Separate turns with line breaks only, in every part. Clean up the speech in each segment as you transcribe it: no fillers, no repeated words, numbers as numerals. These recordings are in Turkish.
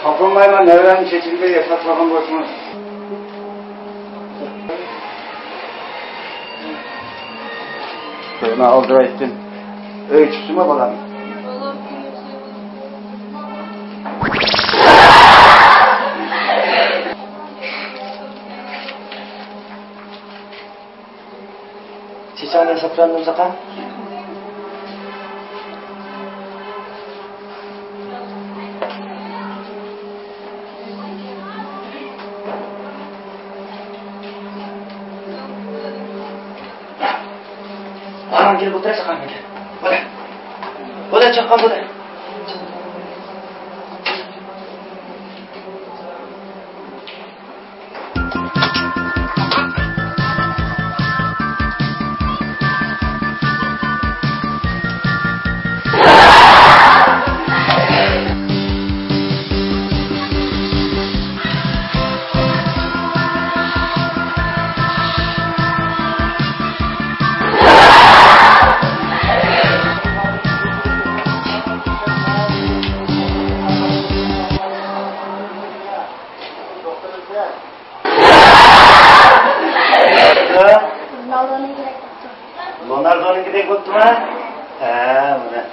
Kapılmayla nevren şekilde yasaklanan boşunuz. Köyüme aldıra ettin. Ölçüsüme bakalım. Сейчас я сопряну закон. Aman gelip otur sakın gel. Boleh. Boleh çakkan boleh. Ronaldo'nun gidek oldu mu? He, bu ne?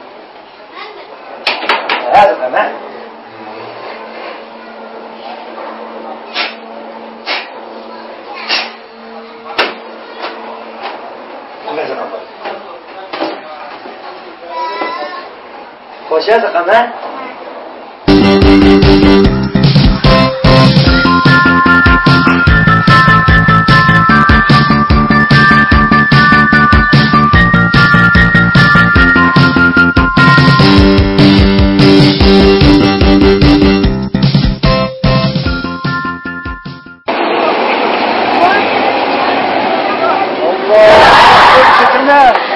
He, bu ne? Bu ne zaman var? Hoş geldin ama. Allah!